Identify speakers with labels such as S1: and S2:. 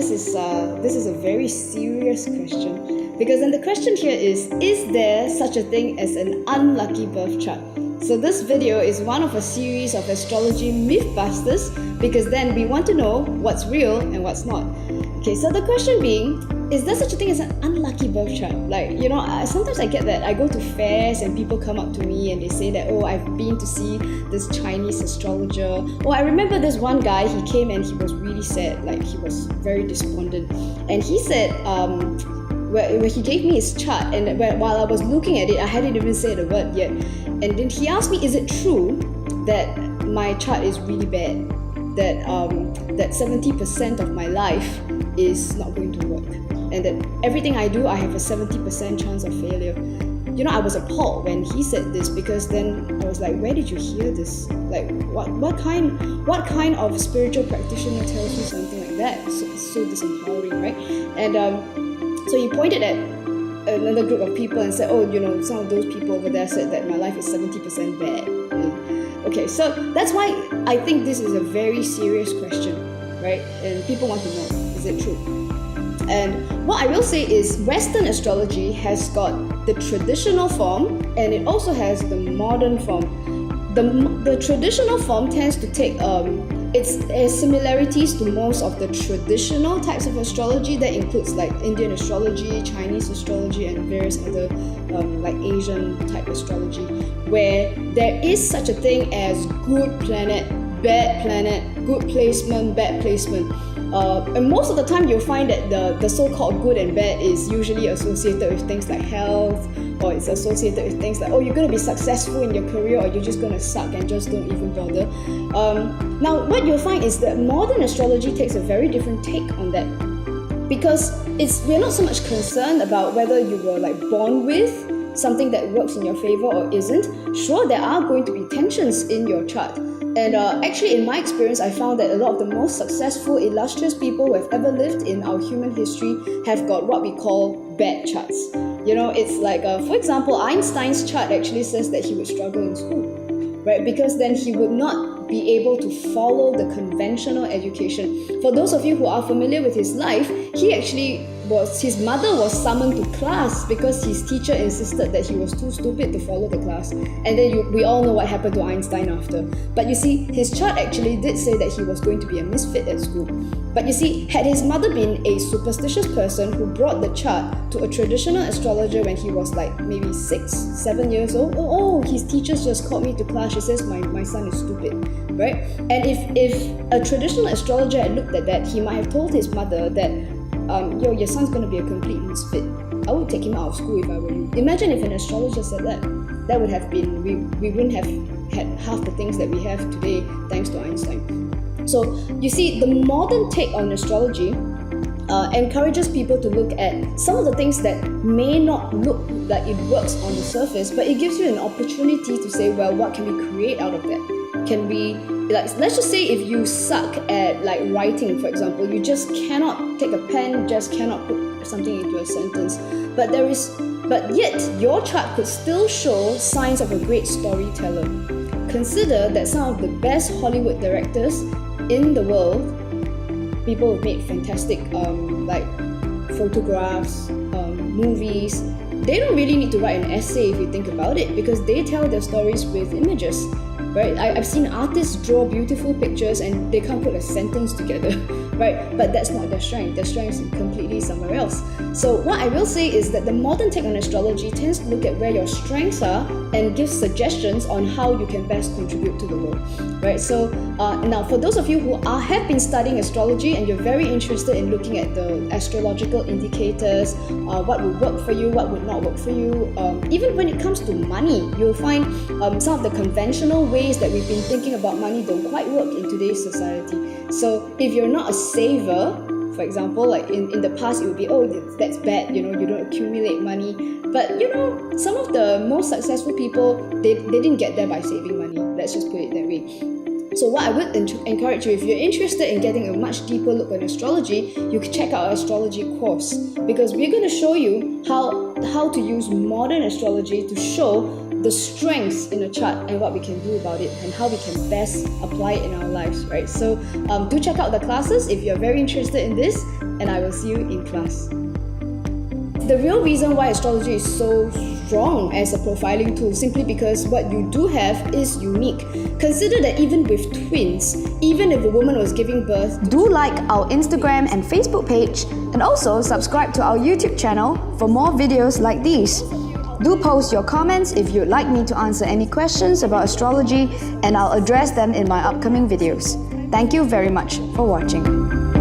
S1: this is a very serious question, because then the question here is there such a thing as an unlucky birth chart? So this video is one of a series of astrology Mythbusters, because then we want to know what's real and what's not. Okay, so the question being, is there such a thing as an unlucky birth chart? Like, sometimes I get that I go to fairs and people come up to me and they say that, oh, I've been to see this Chinese astrologer. Oh, I remember this one guy, he came and he was really sad, like he was very despondent. And he said, where he gave me his chart, and while I was looking at it, I hadn't even said a word yet. And then he asked me, is it true that my chart is really bad? That 70% of my life is not going to work, and that everything I do, I have a 70% chance of failure. I was appalled when he said this, because then I was like, where did you hear this? Like, what kind of spiritual practitioner tells you something like that? It's so disempowering, right? And so he pointed at another group of people and said, oh, some of those people over there said that my life is 70% bad. Okay, so that's why I think this is a very serious question, right? And people want to know, is it true? And what I will say is Western astrology has got the traditional form, and it also has the modern form. The traditional form tends to take it has similarities to most of the traditional types of astrology. That includes like Indian astrology, Chinese astrology, and various other like Asian type astrology, where there is such a thing as good planet, bad planet, good placement, bad placement. And most of the time you'll find that the so-called good and bad is usually associated with things like health, or it's associated with things like, oh, you're going to be successful in your career, or you're just going to suck and just don't even bother. Now, what you'll find is that modern astrology takes a very different take on that, because we're not so much concerned about whether you were like born with something that works in your favor or isn't. Sure, there are going to be tensions in your chart. And actually, in my experience, I found that a lot of the most successful, illustrious people who have ever lived in our human history have got what we call bad charts. It's like, for example, Einstein's chart actually says that he would struggle in school, right? Because then he would not be able to follow the conventional education. For those of you who are familiar with his life, his mother was summoned to class because his teacher insisted that he was too stupid to follow the class. And then we all know what happened to Einstein after. But you see, his chart actually did say that he was going to be a misfit at school. But you see, had his mother been a superstitious person who brought the chart to a traditional astrologer when he was like maybe 6-7 years old, oh, his teachers just called me to class, she says my son is stupid, right? And if a traditional astrologer had looked at that, he might have told his mother that, your son's going to be a complete misfit. I would take him out of school if I were you. Imagine if an astrologer said that. That would have been, we wouldn't have had half the things that we have today thanks to Einstein. So you see, the modern take on astrology encourages people to look at some of the things that may not look like it works on the surface, but it gives you an opportunity to say, well, what can we create out of that? Can we, let's just say if you suck at like writing, for example, you just cannot take a pen, just cannot put something into a sentence, but yet your chart could still show signs of a great storyteller. Consider that some of the best Hollywood directors in the world, people who've made fantastic like photographs, movies, they don't really need to write an essay if you think about it, because they tell their stories with images, right? I've seen artists draw beautiful pictures and they can't put a sentence together, right? But that's not their strength. Their strength is completely somewhere else. So what I will say is that the modern take on astrology tends to look at where your strengths are and give suggestions on how you can best contribute to the world, right? So now for those of you who have been studying astrology and you're very interested in looking at the astrological indicators, what would work for you, what would not work for you, even when it comes to money, you'll find some of the conventional ways that we've been thinking about money don't quite work in today's society. So if you're not a saver, for example, like in the past, it would be, oh, that's bad, you don't accumulate money. But some of the most successful people, they didn't get there by saving money. Let's just put it that way. So what I would encourage you, if you're interested in getting a much deeper look at astrology, you can check out our astrology course, because we're going to show you how to use modern astrology to show the strengths in a chart and what we can do about it and how we can best apply it in our lives, right? So do check out the classes if you're very interested in this, and I will see you in class. The real reason why astrology is so strong as a profiling tool simply because what you do have is unique. Consider that even with twins, even if a woman was giving birth,
S2: do like our Instagram and Facebook page, and also subscribe to our YouTube channel for more videos like these. Do post your comments if you'd like me to answer any questions about astrology, and I'll address them in my upcoming videos. Thank you very much for watching.